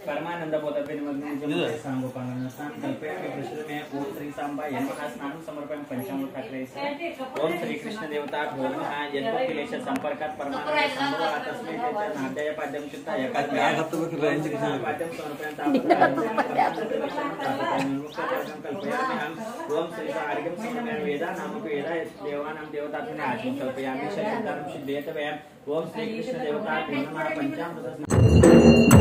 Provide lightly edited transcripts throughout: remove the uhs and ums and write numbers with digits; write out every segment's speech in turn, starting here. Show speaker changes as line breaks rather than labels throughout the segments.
परमानंद बोधपेन सांगोपांगना कल्पयामि कृष्णमे ओम श्री सांबाय नमः स्नानं समर्पयामि पंचामृत ठाकरे ओम श्री कृष्ण देवता भोजनः यद्वकिलेश संपर्कात् परमानंद संभव तस्मै नाद्याय पाद्यं चित्ता एकाद्याय पाद्यं समर्पयामि कल्पयामि ओम श्री आर्गं समर्पयामि वेदा नामक वेदा देवानां देवतात्मने आत्मं कल्पयामि शरीरं सिद्धेत वयम् ओम श्री कृष्ण देवता नमः पंचामृत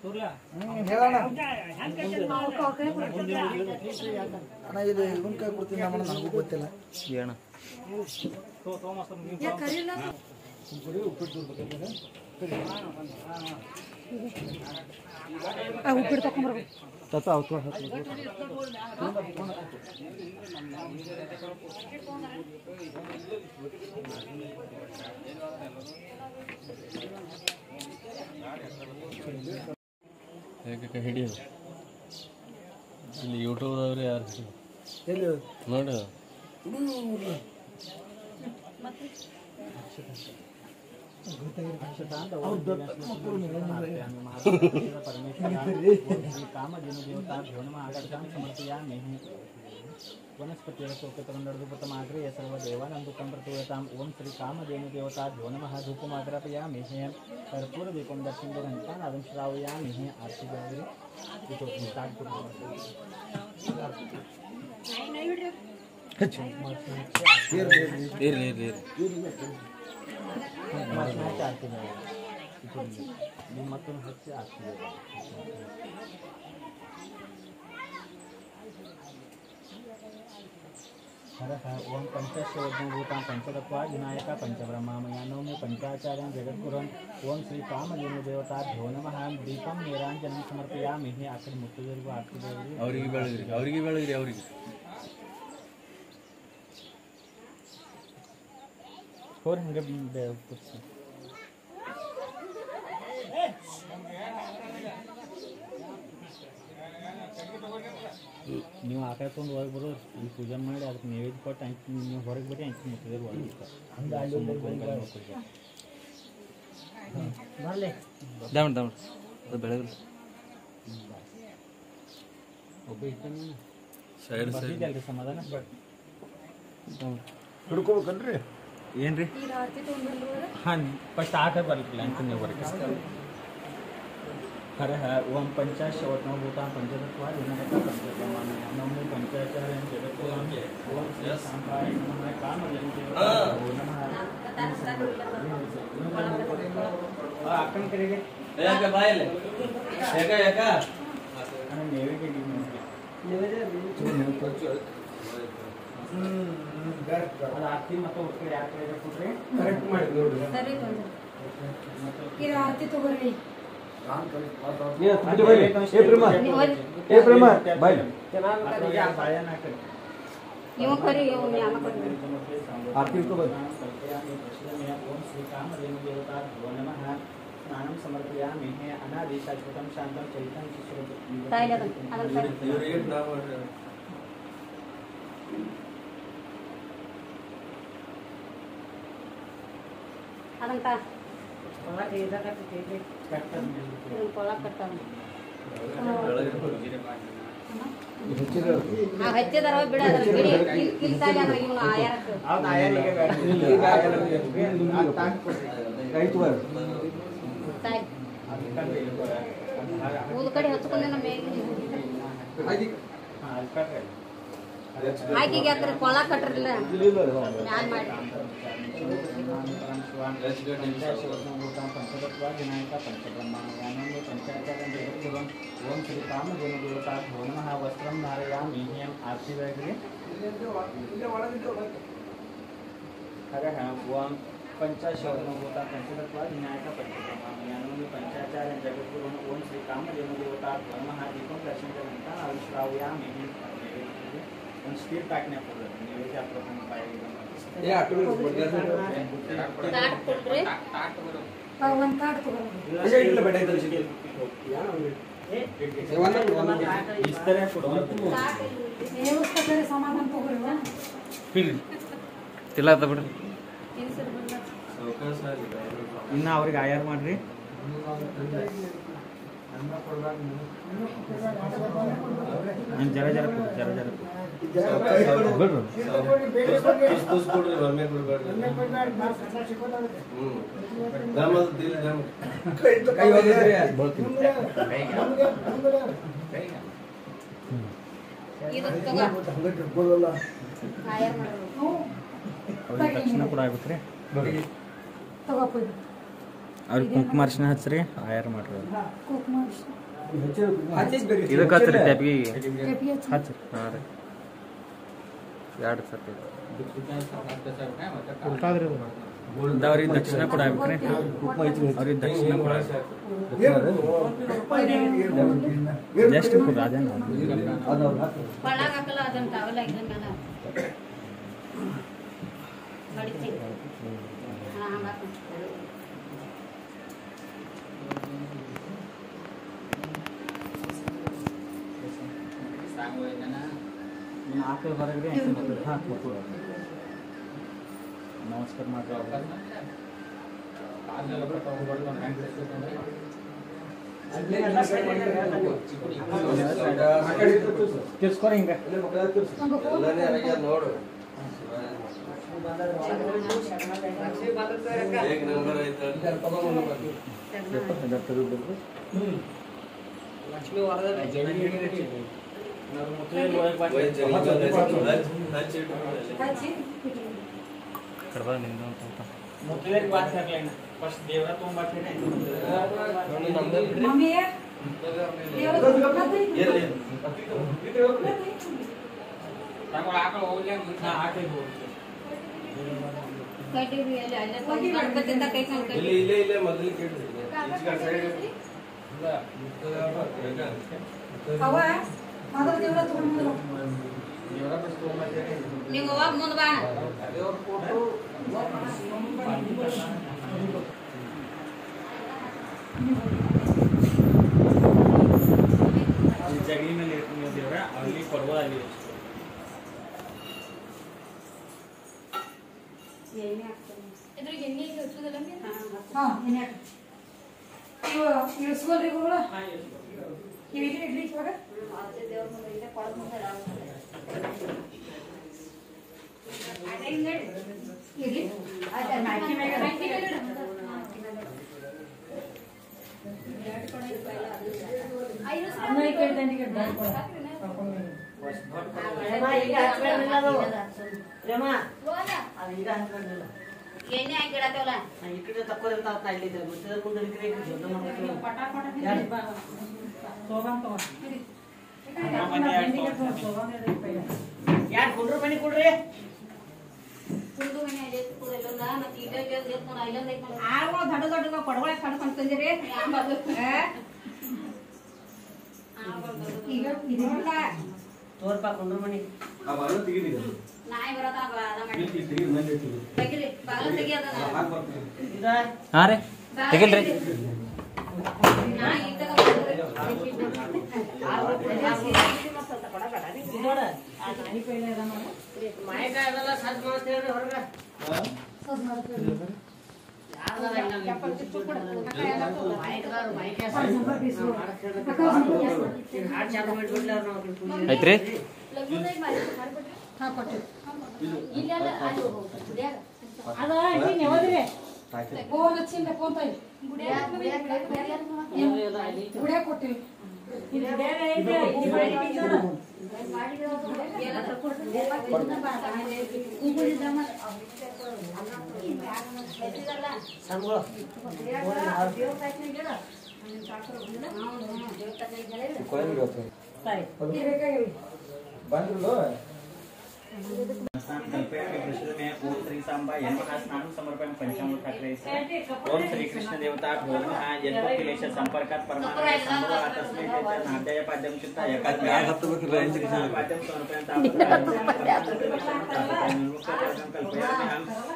ಹೇಳೋಣ ಇದು ಇವನ್ ಕೈ ಕೊಡ್ತೀನಿ ನಮ್ಮಣ್ಣ ನನಗೂ ಗೊತ್ತಿಲ್ಲ
ಏನ
ಉಪ್ಪಿಟ್ಟು ತಕೊಂಡ್ಬರ್ಬೇಕು
ಹಿಡಿಯೋದು ಇಲ್ಲಿ ಯೂಟ್ಯೂಬ್ದವ್ರು ಯಾರು
ಎಲ್ಲಿ
ನೋಡಿ
वनस्पतिरसोकतरंडुपतमाग्रे सर्वदेवानन्दुकं प्रतोयताम् ओम श्री कामधेनुदेवताभ्यो नमः धूपमाग्रापयामि कर्पूरदीपं दर्शनघण्टानादं श्रावयामि आरती जागरे मತ್ತೊಂದು ಹಚ್ಚಿ ಆಗ್ತಿದೆ हरः ओम पंचशोभूतां पंचतत्वा विनायक पंचब्रह्मामया नौमि पंचाचार्यं जगद्गुरुन् ओम श्री कामधेनुदेवताभ्यो नमः दीपं नीराञ्जनं समर्पयामि आखिर मुತ್ತುವರೆಗೂ ಆಗ್ತಿದೆ
ಅವರಿಗೆ ಬೆಳಗ್ರಿ ಅವರಿಗೆ
और हंगे ನೀವು ಆಕಡೆ ತೊಗೊಂಡು ಹೊರಗೆ ಬರೋರು ಈ ಪೂಜೆ ಮಾಡಿ ಅದಕ್ಕೆ ನೈವೇದ್ಯ ಕೊಟ್ಟು ಅಂಕಿ ನೀವು ಹೊರಗೆ ಬಿಟ್ಟು ಅಂಕಿ ಮುಟ್ಟಿದ್ರು
ಬೆಳಗ್ರಿ
ಒಬ್ಬ ಇರ್ತಾನೆ
ಸೈಡ್
ಬರ್ತಿದ್ದಲ್ರಿ ಸಮಾಧಾನ
ಹಿಡ್ಕೋಬೇಕನ್ರಿ
ಏನ್ರಿ ಹಾಂ ಫಸ್ಟ್ ಆಟ ಬರ್ಲಿಕ್ಕಿಲ್ಲ ಅಂತ ನೀವು ಹೊರಗೆ हरः ओम पंचाशोत्नभूतां पंचतत्वा विनायक पंचब्रह्मामया नौमि पंचाचार्यं जगद्गुरुं ओम श्री सांबाय नमः कामधेनुदेवताभ्यो नमः आकन करेंगे
ಏಕ ಬಾಯಲೆ ಏಕ
अरे नेवे के लिए ಅದು ಆರ್ತಿ ಮತ್ತೆ ಉಟ್ಕಡೆ ಯಾಕೆ ಕಡೆ ಕೊಟ್ರೆ ಕರೆಕ್ಟ್ ಮಾಡಿ ನೋಡಿ
ಸರಿ ಇದು ಆರತಿ ತಗೋರಿ ಇವ ಕರಿ ಇವ ಜ್ಞಾನ ಕರಿ ಸ್ನಾನಂ ಸಮರ್ಪಯಾಮಿ ಅನಾದಿ ಶಾಶ್ವತಂ ಶಾಂತಂ ಚೈತಂ ಅದಂತ ಕೊಳ ಕಟ್ಟಾವ ಹಚ್ಚಿದಾರ ಬಿಡ ಕಿಲ್ತಾಗ ಇವ್ನು ಆಯಾರಕ್ಕೆ ಊದ ಕಡೆ ಹಚ್ಕೊಂಡೆ ನಮ್ಮ ಆಯ್ಕೆಗೆ ಯಾಕ್ರೆ ಕೊಳ ಕಟ್ರಲ್ಲ ಮ್ಯಾನ್ ಮಾಡಿ पंचतत्वा विनायक पंचब्रह्मामया नौमि पंचाचार्यं जगद्गुरुन् ओम श्री कामधेनुदेवताभ्यो नमः वस्त्रं धारयामि आरती जागरे हरः ओम पंचाशोत्नभूतां पंचतत्वा विनायक पंचब्रह्मामया नौमि पंचाचार्यं जगद्गुरुन् ओम श्री कामधेनुदेवताभ्यो नमः दीपं दर्शनघण्टानादं श्रावयामि ಒಂದು ಸ್ಟೀಲ್ ಪ್ಯಾಕ್ನೇ ಕೊಡ್ಬೇಕು ನೈವೇದ್ಯ ಪ್ರಥಮ ಬಾಯಿಗೆ ಇನ್ನು ಅವ್ರಿಗೆ ಆಯಾರ ಮಾಡ್ರಿ ಜರ ಜರ ಜರ ಜರ ತಕ್ಷಣ ಕೂಡ ಆಗ್ಬೇಕ್ರಿ ಅವ್ರಿಗೆ ಕುಂಕುಮ ಅರ್ಶಿನ ಹಚ್ಚ್ರಿ ಆಯಾರ ಮಾಡ್ರಿ
ಕುಂಕುಮ
ಇದಕ್ಕೆ ಹಚ್ಚ್ರಿ ಟ್ಯಾಪಿಗೆ
ಟೆಪಿ ಹಚ್ಚಿ
ಹಚ್ಚ್ರಿ ಹಾಂ ರೀ 2 ಸರ್ತಿ ಅವ್ರಿಗೆ ದಕ್ಷಿಣ ಕೊಡಾಕ್ರಿ ಅವ್ರಿಗೆ ದಕ್ಷಿಣ ಕೊಡ ಜಸ್ಟ್ ಕೊಡ ಅದೇನು
ಒಳಗಾಕಲ್ಲ ಅದನ್ನ ಕಾವಲ ಇದನ್ನ ಮಡಿತಿ ಹಂಗಾಕ
ಆಕಳು ಹೊರಗ್ರಿ ನಮಸ್ಕಾರ ಮಾಡ್ರಿ ತಿರ್ಸ್ಕೊರಿ ಹಿಂಗ
ನೋಡು
ಕಡ್ಬ ನಿಂದು ಅಂತ
ಮುತ್ತೈದೆಯರಿಗೆ ಬಾತ್ ಹಾಕ್ಲೇನ ಫಸ್ಟ್ ದೇವರ ತೊಗೊಂಬರ್ತೀನಿ
ಮಮ್ಮಿ
ತಮ್ಮ ಆಕಳು ಹೋಗ್ಲಿ ನಾ ಆಕಳಿಗೆ ಹೋಗ್ತೀನಿ
ಕಟ್ಟಿ ಅಲ್ಲಿ ಅಲ್ಲೇ ಹೋಗಿ ಗಣಪತಿಯಿಂದ ಕೈ ಕೈ
ಇಲ್ಲೇ ಮೊದಲು ಕೇಳಿದ್ರಿ
ಅವ ಮೊದಲು ದೇವರ ತಗೊಂಡು
ದೇವರ ಫಸ್ಟ್ ತೊಗೊಂಬರ್ತೀನಿ
ನೀವು ಅವಾಗ ಮುಂದೆ ಬಾ
ದೇವ್ರ ಫೋಟೋ ಜಗಲಿ ಮೇಲೆ ಇರ್ತೀನಿ ದೇವ್ರ ಅಲ್ಲಿ ಕೊಡ್ಬೋದಾಗಿ
ಇದ್ರಿಗೆ ಎಣ್ಣೆ ಹಚ್ಚೋದಿಲ್ಲ ಹಾ ಎಣ್ಣೆ ಇವು ಇಳಿಸ್ಕೊಳ್ರಿ ಗುರುಗಳ ಇವು ಇಲ್ಲಿ ಇಡ್ಲಿ ಇವಾಗ ದೇವ್ರ ಮುಂದೆ ಇಲ್ಲೇ ಕೊಳದ ಮುಂದೆ ಇಡ್ಲಿ ಆಯ್ತು ನಾಲ್ಕಿ ಮೇಲೆ ಎಣ್ಣೆ ಹಾಕಿಡತ್ತವಲ್ಲ
ಈ ಕಡೆ ತಕ್ಕೋದಂತ ಇಲ್ಲಿದೆ ಮುಚ್ಚಿದ ಮುಂದೆ ಯಾರು ಕುಂಡ್ರು ಮನೆ ಕೊಡ್ರಿ
ಕುಂದು ಮನೆ ಅಲ್ಲಿ ಕೊಡಲ್ಲ ಮತ್ತೆ ಇಲ್ಲೇ ನೋಡಿ ಐಲಂದ ಐತೆ
ಆಳ್ಗಳು ದೊಡ್ಡ ದೊಡ್ಡ ಕೊಡಗೊಳಕ್ಕೆ ಕಡ್ಕೊಂಡು ತಂದಿರಿ
ಈಗ ಇದೆಲ್ಲ
ತೋರ್ಪ ಕುಂಡ್ರು ಮನೆ
ನಾಯಿ ಬರತ್ತ ತೆಗಿರಿ ಬಾಗಿಲು ತೆಗಿಯೋದ
ಹಾಂ ರೀ ತೆಗಿಲ್ರಿ
ನಾಯಿ ಇದ್ದಾಗ
ನೋಡ ಮಾಯಕಾಯಿ ಅದೆಲ್ಲ ಸದ್ ಮಾಡ್ತೇವ್ರಿ ಹೊರಗ
ಐತ್ರಿ
ಹಾ ಕೊಟ್ಟು ಇಲ್ಲೆಲ್ಲ ಅದು ಗುಡಿಯಾಗ
ಅದ ನೀನ್ ಯಾವ್ದ್ರಿ
ಫೋನ್ ಹಚ್ಚಿಲ್ಲ ಫೋನ್ ತಾಯಿ ಗುಡಿಯಾಗ ಕೊಟ್ಟಿವಿ
ಇದು ಬೇರೆ ಐತೆ ಈ ಮಾಡಿ ಬಿದ್ದೋಣ ಸಂಗೋ
ओम श्री सांबा स्नान समर्पण पंचामृत ठाकरे ओम श्री कृष्ण देवता जन्मकिलेश संपर्कात परमात्मा नाट्य पाद्यम चिंता पाद्यम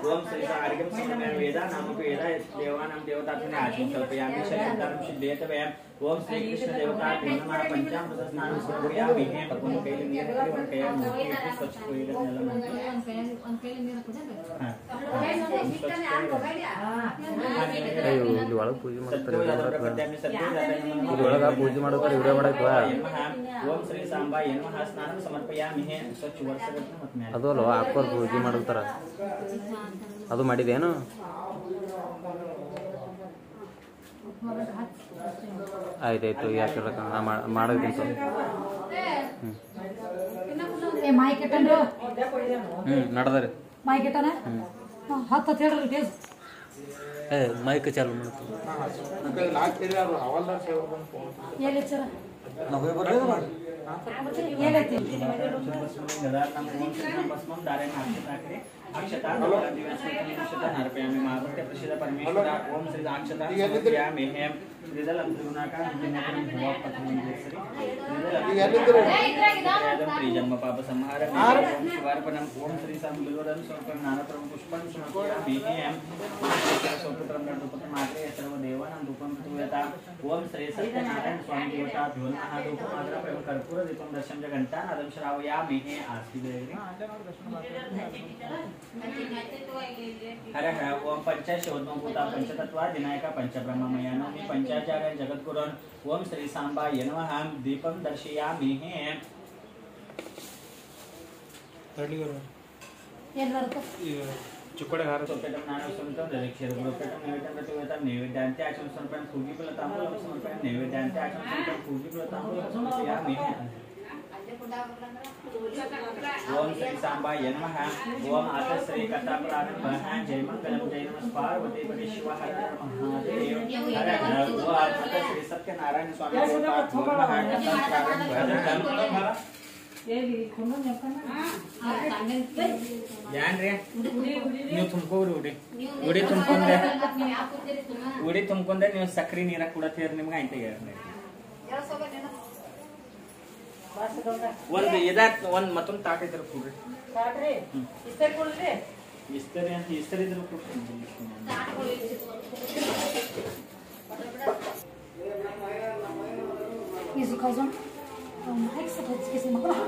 ओम श्री आर्घ्यम समर्पयामि वेदा नाम वेदा देवानां देवतात्मने आत्मं कल्पयामि शरीरं सिद्धेत वयम् ओम श्री कृष्ण देवता नमः पंचामृत स्नान समर्पयामि पद्म कैले नीर वन कया मुक्ति स्वच्छ कोइले
ಇಲ್ಲಿ ಒಳಗೆ ಪೂಜೆ ಮಾಡ್ತಾರೆ ಇಲ್ಲಿ ಒಳಗೆ ಪೂಜೆ ಮಾಡೋತಾರೆ ವಿಡಿಯೋ ಮಾಡಕ್ಕೆ
ಓಂ ಶ್ರೀ ಸಾಂಬಾ ನಮಃ ಸ್ನಾನ ಸಮರ್ಪಯಾಮಿ ಸ್ವಚ್ಛ ವರ್ಷಗಟ್ಟಲೆ ಮತ್ತೆ
ಅದು ಅಲ್ವ ಹಾಕೋರು ಪೂಜೆ ಮಾಡಿರ್ತಾರ ಅದು ಮಾಡಿದೇನು ಆಯ್ತಾಯ್ತು ಯಾಕೆ ಮಾಡೋದಕ್ಕಿಂತ
ಮಾಯಿ ಕೆಟ್ಟನ್ರು
ನಡೆದ್ರಿ
ಮಾಯಿ ಕೆಟ್ಟನ ಹತ್ತು ಹೇಳ್ರಿ ಟೇಸ್
माइक चालू ಮಾಡ್ತು
ಎಲ್ಲಿ ಸರ
ನಾವು ಬರ್ಲಿಲ್ಲ ಮಾಡಿ
ಏನೈತಿ
जन्म पाप संहार शिवार्पणम ओम श्री संबिलोरन समर्पण नानप्रम पुष्पं समर्पयामि सर्व देवानां धूपं पूजता ओम श्री सत्यनारायण स्वामी देवताभ्यो नमः धूपं आग्रहं कर्पूर दीपं दर्शनं च घण्टानादं श्रावयामि आरती हर हर ओम पंचशोधमभूता पंचतत्वा विनायका पंचब्रह्ममयानोमि पंचाचार्य जगद्गुरुन् ओम श्री सांबाय नमः दीपं दर्शयामि
ಏನ್ ಮಾಡ್ಕೊ
चुकडे हार सोपेटम नाना समर्पण दक्षिण गुरुपेटम नैवेद्यम प्रतिवेदम नैवेद्यांते आचरण समर्पण फूगीफल तांबूलम समर्पण नैवेद्यांते आचरण समर्पण फूगीफल तांबूलम समर्पयामि ओम श्री सांबाय नमः ओम आत श्री कथा प्रारंभः जय मंगलम जय नमः पार्वती पति शिव हर हर महादेव हर हर ओम आत श्री सत्यनारायण स्वामी देवताभ्यो नमः कथा प्रारंभः
ಹೇಳಿ ಕೊಂಡು ನೆಕ್ಕನ
ಯಾನ್ರಿ ನೀವು ತುಂಬ್ಕೋರಿ ಉಡಿ ತುಂಬ್ಕೊಂಡೆ ನೀವು ಸಕ್ರಿ ನೀರ ಕುಡತೀರಿ ನಿಮ್ಗೆ ಐತೆ ಒಂದು ಒಂದು ಮತ್ತೊಂದು ತಾಟ ಇದ್ರೆ ಕೊಡ್ರಿ
ಕಾಟ್ರಿ ಇಷ್ಟೇ ಕೊಡ್ರಿ
ಇಸ್ತರಿ ಇದ್ರೆ ಕೊಡ್ರಿ
Isso, causou Ai, que você esqueci uma coisa.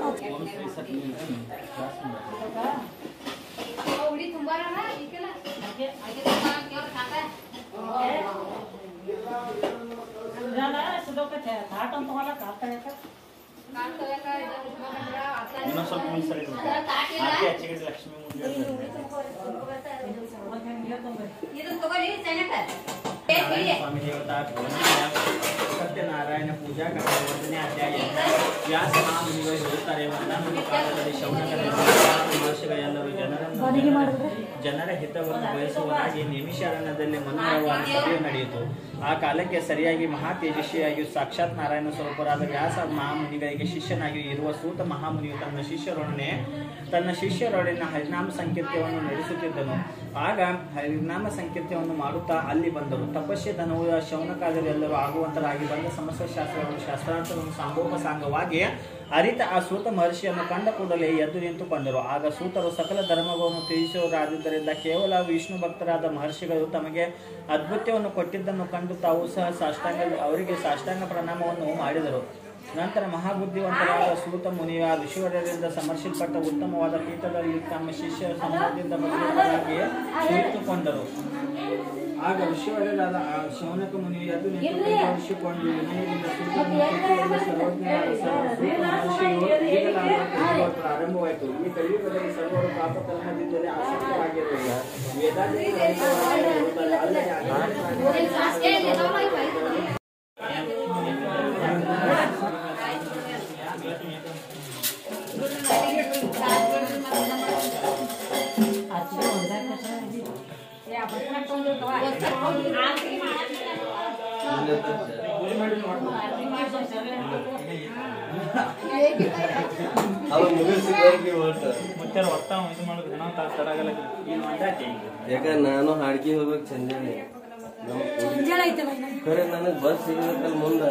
उड़ी तुम्हारा ना इकला आगे तुम्हारा क्यों खाता है
जाना सुबह का थाट हम तुम्हारा काटता है का
काट तो का इधर तुम्हारा आता है
ಇನ್ನೊಂದು ಸ್ವಲ್ಪ ಮುಂದೆ ಆಕೆ ಅಚ್ಚಗೆ ಲಕ್ಷ್ಮಿ ಮುಂದೆ
ये तो तोगा नहीं चैनल है
स्वामी देवता सत्यनारायण पूजा करने अध्याय व्यास महामुनिಗಳು ಹೇಳುತ್ತಾರೆ ಒಂದಾನೊಂದು ಕಾಲದಲ್ಲಿ ಶೌನಕರ ಮಹರ್ಷಿಗಳೆಲ್ಲರೂ ಜನರ ಹಿತವನ್ನು ಬಯಸುವರಾಗಿ ನಿಮಿಷಾರಣ್ಯದಲ್ಲಿ ಮನೋಹರವಾದ ಸಭೆಯು ನಡೆಯಿತು. ಆ ಕಾಲಕ್ಕೆ ಸರಿಯಾಗಿ ಮಹಾ ತೇಜಸ್ವಿಯಾಗಿ ಸಾಕ್ಷಾತ್ ನಾರಾಯಣ ಸ್ವರೂಪರಾದ ವ್ಯಾಸ ಮಹಾಮುನಿಗಳಿಗೆ ಶಿಷ್ಯನಾಗಿ ಇರುವ ಸೂತ ಮಹಾಮುನಿಯು ತನ್ನ ಶಿಷ್ಯರೊಡನೆ ಹರಿನಾಮ ಸಂಕೀರ್ತ್ಯವನ್ನು ನಡೆಸುತ್ತಿದ್ದನು. ಆಗ ಹರಿನಾಮ ಸಂಕೀರ್ತ್ಯವನ್ನು ಮಾಡುತ್ತಾ ಅಲ್ಲಿ ಬಂದರು. ತಪಸ್ಸೆ ಧನವು ಶೌನಕಾದಲ್ಲಿ ಎಲ್ಲರೂ ಆಗುವಂತರಾಗಿ ಬಂದ ಸಮಸ್ತ ಶಾಸ್ತ್ರಾರ್ಥವನ್ನು ಸಾಂಗೋಪಸಾಂಗವಾಗಿ ಅರಿತ ಆ ಸೂತ ಮಹರ್ಷಿಯನ್ನು ಕಂಡ ಕೂಡಲೇ ಎದ್ದು ನಿಂತುಕೊಂಡರು. ಆಗ ಸೂತರು ಸಕಲ ಧರ್ಮವನ್ನು ತಿಳಿಸುವರಾದ್ದರಿಂದ ಕೇವಲ ವಿಷ್ಣು ಭಕ್ತರಾದ ಮಹರ್ಷಿಗಳು ತಮಗೆ ಅದ್ಭುತವನ್ನು ಕೊಟ್ಟಿದ್ದನ್ನು ಕಂಡು ತಾವು ಸಹ ಅವರಿಗೆ ಸಾಷ್ಟಾಂಗ ಪ್ರಣಾಮವನ್ನು ಮಾಡಿದರು. ನಂತರ ಮಹಾಬುದ್ಧಿವಂತರಾದ ಸೂತ ಮುನಿಯ ಋಷಿವರ್ಯರಿಂದ ಸಮರ್ಷಿಸಲ್ಪಟ್ಟ ಉತ್ತಮವಾದ ಪೀಠದಲ್ಲಿ ತಮ್ಮ ಶಿಷ್ಯ ಸಮೂಹದಿಂದ ಭಗವಂತರಾಗಿ ಕುಳಿತುಕೊಂಡರು. ಆಗ ಋಷಿವರ್ಯರಾದ ಶೌನಕ ಮುನಿಯು ಎದ್ದು ನಿಂತುಕೊಂಡು ವಿನಯದಿಂದ ಪ್ರಾರಂಭವಾಯಿತು. ಈ ಕಲಿಯುಗದಲ್ಲಿ ಸರ್ವರು ಪಾಪ ಕರ್ಮದಿಂದಲೇ ಆಸಕ್ತವಾಗಿರುವುದು
ಯಾಕಂದ್ರೆ ನಾನು ಹಾಡ್ಕಿ ಹೋಗ್ಬೇಕು ಚಂಜಾನೆ ಖರೆ ನನಗೆ ಬಸ್ ಸಿಗತ್ತಲ್ಲ ಮುಂದೆ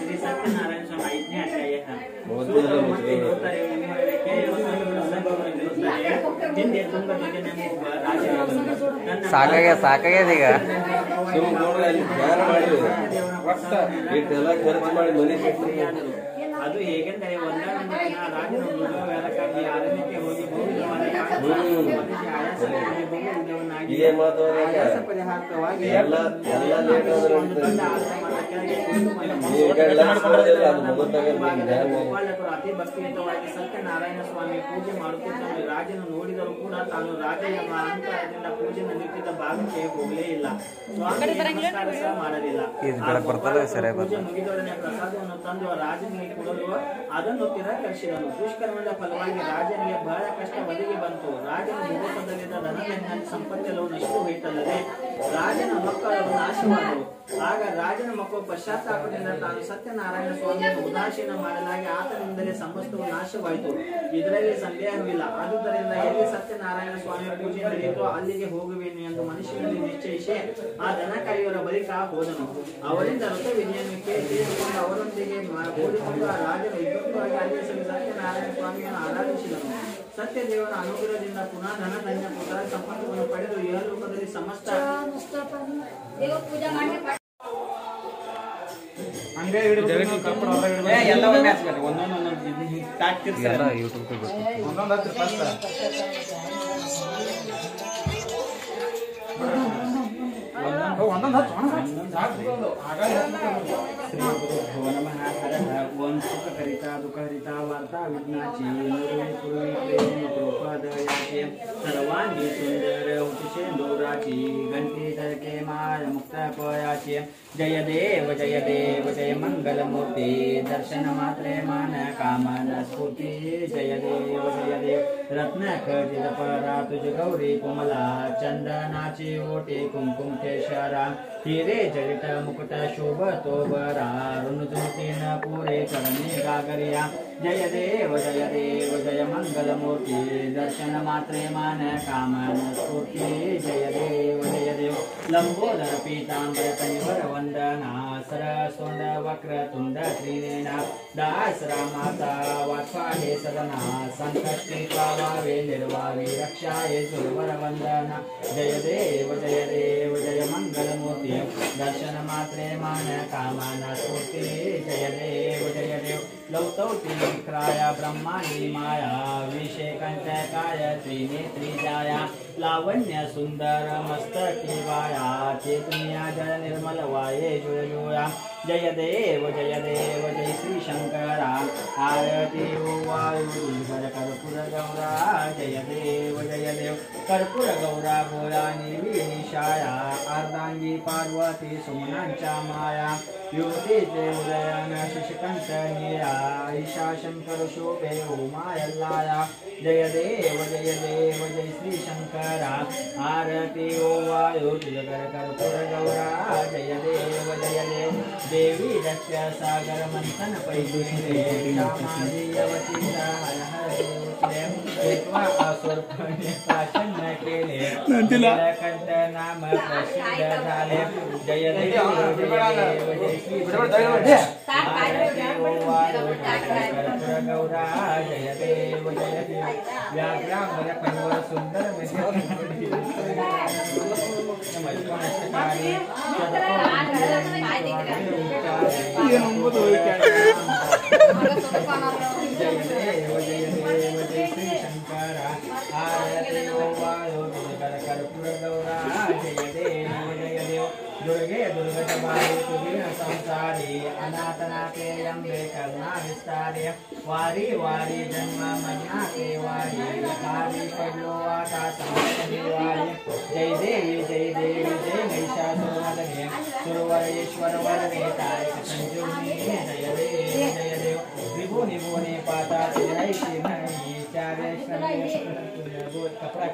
ಶ್ರೀ ಸತ್ಯನಾರಾಯಣ ಸ್ವಾಮಿ 5ನೇ ಅಧ್ಯಾಯ
ಸಾಕಾಗ್ಯದ ಈಗ
ಅಲ್ಲಿ ಧ್ಯಾನ ಮಾಡಿ ಇಟ್ಟೆಲ್ಲ ಖರ್ಚು ಮಾಡಿ ಮನೆ
ಅದು ಹೇಗೆಂದರೆ ಒಂದಾನೊಂದು ದಿನ ರಾಜನ ಮೃಗವೇಲಕ್ಕಾಗಿ ಅರಣ್ಯಕ್ಕೆ ಹೋಗಿ ಆಯಾಸ ಪರಿಹಾರಕವಾಗಿ ಗೋಪಾಲಕರು ಅತಿ ಭಕ್ತಿಯುತವಾಗಿ ಸತ್ಯನಾರಾಯಣ ಸ್ವಾಮಿ ಪೂಜೆ ಮಾಡುತ್ತಿದ್ದರು. ರಾಜನು ನೋಡಿದರೂ ಕೂಡ ತಾನು ರಾಜನ ಅಂತರದಿಂದ ಪೂಜೆ ನಿಂತಿದ್ದ ಭಾಗಕ್ಕೆ ಹೋಗಲೇ ಇಲ್ಲ. ಸ್ವಾಮಿ ನಮಸ್ಕಾರ ಸಹ ಮಾಡಲಿಲ್ಲ. ಪೂಜೆ ಮುಗಿದೊಡನೆ ಪ್ರಸಾದವನ್ನು ತಂದು ರಾಜನಿಗೆ ಕೂಡ
ಮೊದಲು ಅದನ್ನು ತಿರಸ್ಕರಿಸಿದನು. ದುಷ್ಕರ್ಮದ ಫಲವಾಗಿ ರಾಜನಿಗೆ ಬಹಳ ಕಷ್ಟ ಒದಗಿ ಬಂತು. ರಾಜನ ಭೂಲೋಕದಲ್ಲಿದ್ದ ಧನದಿಂದ ಸಂಪತ್ತೆಲ್ಲವೂ ನಷ್ಟು ಹೋಯಿತಲ್ಲದೆ ರಾಜನ ಮಕ್ಕಳು ನಾಶವಾದವು. ಆಗ ರಾಜನ ಮಕ್ಕಳು ಪಶ್ಚಾತ್ತಾಪದಿಂದ ತಾನು ಸತ್ಯನಾರಾಯಣ ಸ್ವಾಮಿಯನ್ನು ಉದಾಸೀನ ಮಾಡಲಾಗಿ ಆತನಿಂದಲೇ ಸಮಸ್ತವು ನಾಶವಾಯಿತು. ಇದರಲ್ಲಿ ಸಂದೇಹವಿಲ್ಲ. ಆದುದರಿಂದ ಎಲ್ಲಿ ಸತ್ಯನಾರಾಯಣ ಸ್ವಾಮಿಯ ಪೂಜೆ ನಡೆಯಿತೋ ಅಲ್ಲಿಗೆ ಹೋಗುವೇನು ಎಂದು ಮನುಷ್ಯನಲ್ಲಿ ನಿಶ್ಚಯಿಸಿ ಆ ದನ ಕಾಯುವರ ಬಳಿಕ ಹೋದನು. ಅವರಿಂದ ಋತವಿಧಿಯನ್ನು ಕೇಳಿಕೊಂಡು ಅವರೊಂದಿಗೆ ಕೂಡಿಕೊಂಡು ಆ ರಾಜನು ವಿದ್ಯುಕ್ತವಾಗಿ ಆದೇಶಿಸಿ ಸತ್ಯನಾರಾಯಣ ಸ್ವಾಮಿಯನ್ನು ಆರಾಧಿಸಿದನು. ಸತ್ಯದೇವರ ಅನುಗ್ರಹದಿಂದ ಪುನಃ ಧನ ಧನ್ಯ ಪುತ್ರ ಸಂಪತ್ತನ್ನು ಪಡೆದು ಇಹಲೋಕದಲ್ಲಿ ಸಮಸ್ತ
ದೇವ ಪೂಜೆ ಮಾಡಿ
ಎಲ್ಲ ಒಮ್ಮೆ ಹಚ್ಬೇಡ್ರಿ, ಒಂದೊಂದೊಂದೊಂದು ತಾಕ್ತಿರ್ತಾರೆ
ಒಂದೊಂದು ಹತ್ತು ಫಸ್ಟ್ ಒಂದೊಂದು ಹತ್ತು
ಶ್ರೀ ಗುರುಭ್ಯೋ ನಮಃ. ಹರಃ ಓಂ ಸುಖಕರಿತ ದುಃಖಹರಿತ ವಾರ್ತಾ ವಿಜ್ಞಾಚಿ ಪೂರ್ವಿ ಪ್ರೇಮ ಕೃಪದಯಾಚಿ ಸರ್ವಾಂಗಿ ಸುಂದರ ಉಚಿಷೇಂದೂರಾಚಿ ಗಂಟೀಧರಕೆ ಮಾಯ ಮುಕ್ತಪಯಾಚಿ ಜಯ ದೇವ ಜಯ ಮಂಗಲಮೂರ್ತಿ ದರ್ಶನ ಮಾತ್ರೆ ಮಾನ ಕಾಮನ ಸ್ಫೂರ್ತಿ ಜಯ ದೇವ रत्न खचित परा तुझ गौरी कुमला चंदनाची ओटी कुंकुम केशरा हिरे जडित मुकुट शोभतो बरा ऋणुतीन पुरे चरणी गागरिया जय देव जय मंगलमूर्ति दर्शन मात्रे मान कामन स्फूर्ति जय देव लंबोदर पीतांबर कनिवर वंदना सरस्वंद वक्र तुंड त्रिनेना दासरा माता वात्साहे सदना संकष्टि पावावे निर्वावी रक्षाये सुरवर वंदना जय देव जय मंगलमूर्ति दर्शन मात्रे मान कामना स्फूर्ति जय देव लौतौति विक्राया ब्रह्मांडी माया विषेकंचकाय त्रिनेत्री जाया लावण्य सुंदर मस्तकी वाया चेतनिया जल निर्मल वाये जोया जय देव जय श्री शंकरा आरती वायु कर्पूर गौरा जय देव कर्पूर गौरा भोला निर्विनिशाया अर्धांगी पार्वती सुमनांच्या माया युवती उदयन शिशकंठ नीरा ईशा शंकर शोभे उमायल्लाया जय देव जय श्री शंकरा आरती ओ वायु कर्पूर गौरा जय देव देवी दक्ष सागर मंथन पैदुरे श्यामादियवती हर असुर प्राशन केले कंठ नाम प्रसिद्ध झाले जय देव जय श्री कर्पूर गौरा जय देव व्याघ्रांबर कण्वर सुंदर श्री शंकरा आरती ओ वायु कर्पूर गौरा जय देव दुर्गे दुर्गतबारी कुबीर संसारी अनाथनाथे अम्बे करुणा विस्तारे वारी वारी जन्म मन्ना के वारी वारी पडलो आता संसारी जय देवी जय महिषासुरमर्दिनी सुरवरेश्वर वरदे तारिक संजीवनी जय देव त्रिभुवनी भुवनी पाता जय श्री हरि चारे कपड़ा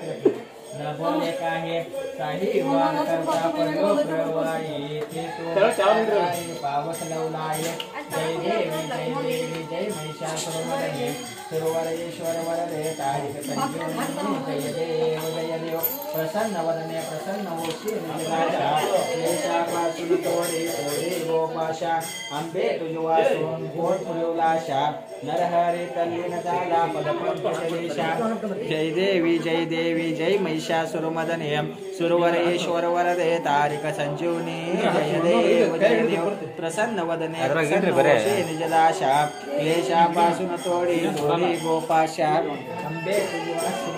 न बोले काहे साही वार करता पडलो प्रवाही ते तो पावस लवलाय जय देवी जय महिषासुरमर्दिनी सुरवरेश्वर वरदे तारिक संजीवनी जय देव प्रसन्न वदने प्रसन्न होशी निराशा क्लेशापासून तोडे गोपाशा अंबे तुझवासून घोट पुरवलाशा नरहरी तल्लीन झाला पदपंकशेषा जय देवी जय महिषासुरमर्दिनी सुरवरेश्वर वरदे तारिक संजीवनी जय देव प्रसन्न वदने प्रसन्न होशी निजदाशा क्लेशापासून तोडी गोपाशा अंबे तुझवासून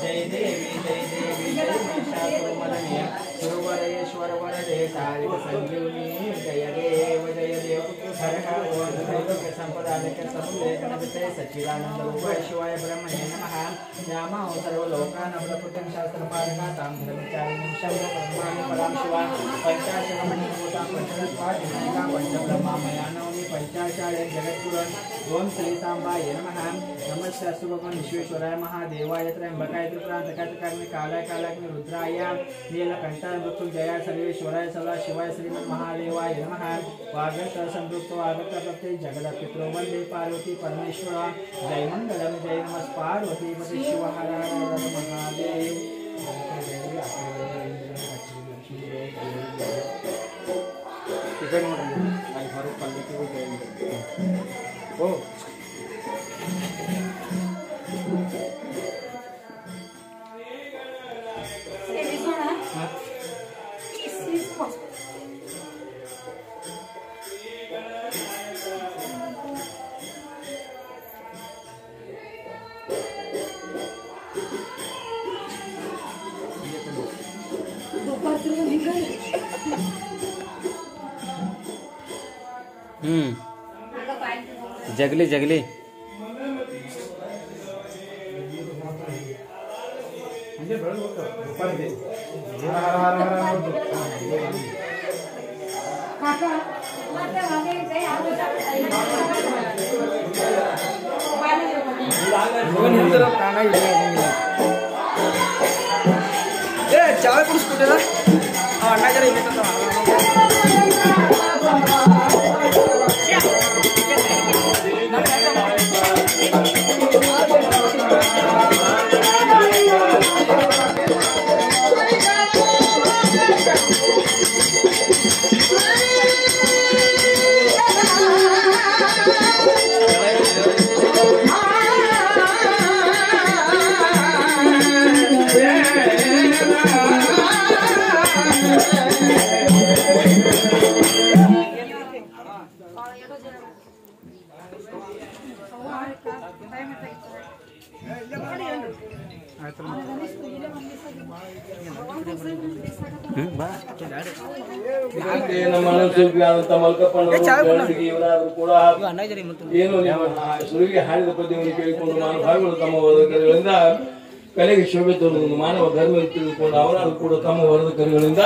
जय देवी जय महिषासुरमर्दिनी सुरवरेश्वर वरदे तारिक संजीवनी जय देव संपदालक्ष्मूले सच्चिदानंद रूपाय शिवाय ब्रह्मणे नमः यामा सर्वलोकान् अमृतपुत्रं शास्त्रपारकातां धर्मचारिणीं शम्भुब्रह्माणि परां शिवां पंचाशरमणीभूता पंचदत्वादिनायिका पंचब्रह्मामया नवमी पंचाचार्य जगद्गुरुन् ओम श्री सांबाय नमः नमस्ते अस्तु भगवान् विश्वेश्वराय महादेवाय त्र्यंबकाय त्रिपुरांतकाय कालाय कालाग्नि रुद्राय नीलकंठाय मृत्युंजयाय सर्वेश्वराय सदाशिवाय श्रीमन् महादेवाय नमः वागर्त संयुक्तो आगर्त प्रत्यय जगदपित्रो वंदे पार्वती परमेश्वर जय मंगलम जय नमः पार्वती पति शिव हर हर महादेव ओ
जगली जगली
चावे कुडिस्कुंटेरा अण्णा जरा इमेज
ಸುರಿಗೆ ಹಾಡಿದ ಪದ್ಯವನ್ನು ಕೇಳಿಕೊಂಡು ಮಹಾನುಭಾವಿಗಳು ತಮ್ಮ ವರದಕರಿಗಳಿಂದ ಕಲೆಗೆ ಶೋಭೆ ತೋರುವುದು ಮಾನವ ಧರ್ಮ ತಿಳಿದುಕೊಂಡು ಅವರಾದರೂ ಕೂಡ ತಮ್ಮ ವರದಕರಿಗಳಿಂದ